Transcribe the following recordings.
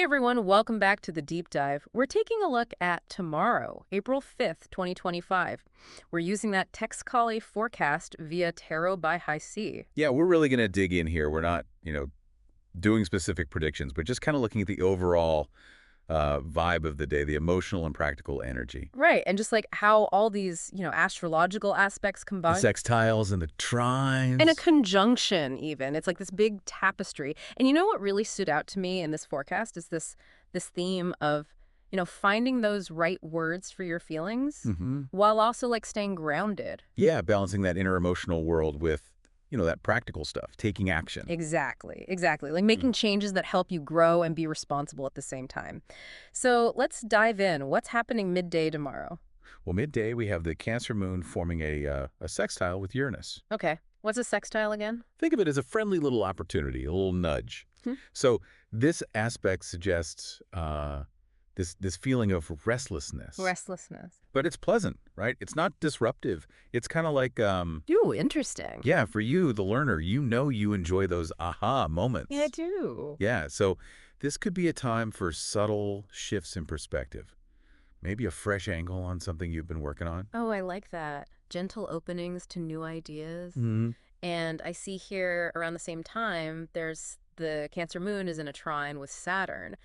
everyone, welcome back to the deep dive. We're taking a look at tomorrow, April 5th, 2025. We're using that Texcali forecast via Tarot by High C. Yeah, we're really going to dig in here. We're not, doing specific predictions, but just kind of looking at the overall vibe of the day, the emotional and practical energy. Right, and just like how all these, astrological aspects The combine. sextiles and the And a trines. conjunction, even. It's like this big tapestry. And you know what really stood out to me in this forecast is this theme of, finding those right words for your feelings while also like staying grounded. Yeah, balancing that inner emotional world with, that practical stuff, taking action. Exactly, exactly. Like making changes that help you grow and be responsible at the same time. So let's dive in. What's happening midday tomorrow? Well, midday, we have the Cancer moon forming a sextile with Uranus. Okay. What's a sextile again? Think of it as a friendly little opportunity, a little nudge. Hmm. So this aspect suggests this feeling of restlessness. Restlessness. But it's pleasant, right? It's not disruptive. It's kind of like, Ooh, interesting. yeah, for you, the learner, you enjoy those aha moments. Yeah, I do. Yeah, so this could be a time for subtle shifts in perspective. Maybe a fresh angle on something you've been working on. Oh, I like that. Gentle openings to new ideas. Mm-hmm. And I see here around the same time, there's the Cancer moon is in a trine with Saturn.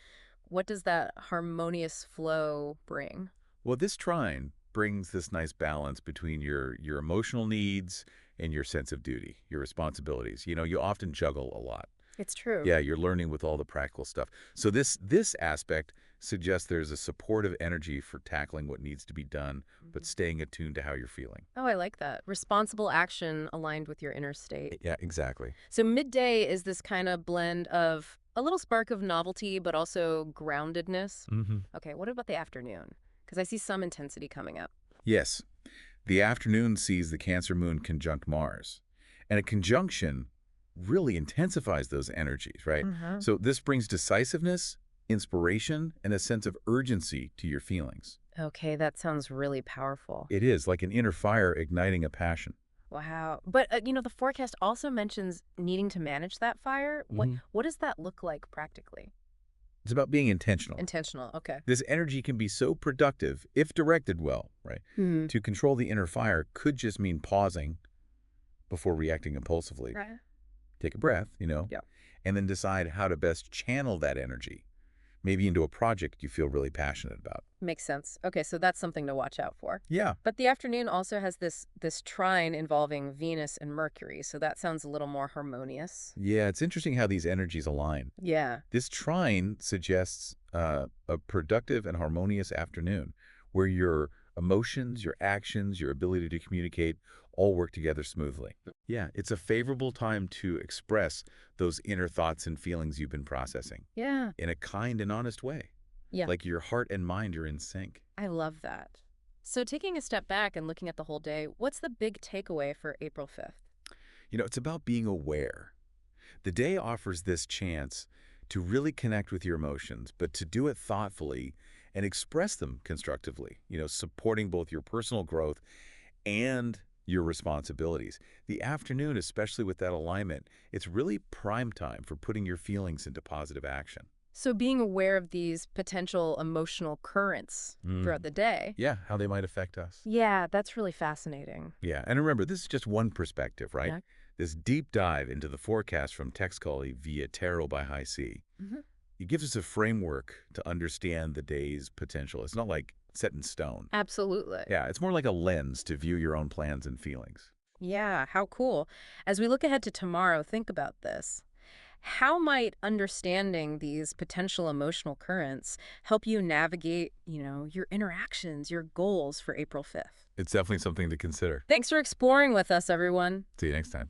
What does that harmonious flow bring? Well, this trine brings this nice balance between your emotional needs and your sense of duty, your responsibilities. You often juggle a lot. It's true. Yeah, you're learning with all the practical stuff. So this aspect suggests there's a supportive energy for tackling what needs to be done, but staying attuned to how you're feeling. Oh, I like that. Responsible action aligned with your inner state. Yeah, exactly. So midday is this kind of blend of a little spark of novelty, but also groundedness. Mm-hmm. Okay, what about the afternoon? Because I see some intensity coming up. Yes, the afternoon sees the Cancer moon conjunct Mars, and a conjunction really intensifies those energies, right? So this brings decisiveness, inspiration, and a sense of urgency to your feelings. Okay, that sounds really powerful. It is like an inner fire igniting a passion. Wow. But, the forecast also mentions needing to manage that fire. What does that look like practically? It's about being intentional. Intentional. Okay. This energy can be so productive if directed well, right? Hmm. To control the inner fire could just mean pausing before reacting impulsively. Right. Take a breath, Yeah. and then decide how to best channel that energy, maybe into a project you feel really passionate about. Makes sense. Okay, so that's something to watch out for. Yeah. But the afternoon also has this trine involving Venus and Mercury, so that sounds a little more harmonious. Yeah, it's interesting how these energies align. Yeah. This trine suggests a productive and harmonious afternoon where your emotions, your actions, your ability to communicate all work together smoothly. Yeah, it's a favorable time to express those inner thoughts and feelings you've been processing Yeah. in a kind and honest way. Yeah. Like your heart and mind are in sync. I love that. So taking a step back and looking at the whole day, what's the big takeaway for April 5th? It's about being aware. The day offers this chance to really connect with your emotions, but to do it thoughtfully and express them constructively, supporting both your personal growth and your responsibilities. The afternoon, especially with that alignment, it's really prime time for putting your feelings into positive action. So being aware of these potential emotional currents throughout the day. Yeah, how they might affect us. Yeah, that's really fascinating. Yeah, and remember, this is just one perspective, right? Yeah. This deep dive into the forecast from Texcali via Tarot by High C. It gives us a framework to understand the day's potential. It's not like set in stone. Absolutely. Yeah, it's more like a lens to view your own plans and feelings. Yeah, how cool. As we look ahead to tomorrow, think about this. How might understanding these potential emotional currents help you navigate, your interactions, your goals for April 5th? It's definitely something to consider. Thanks for exploring with us, everyone. See you next time.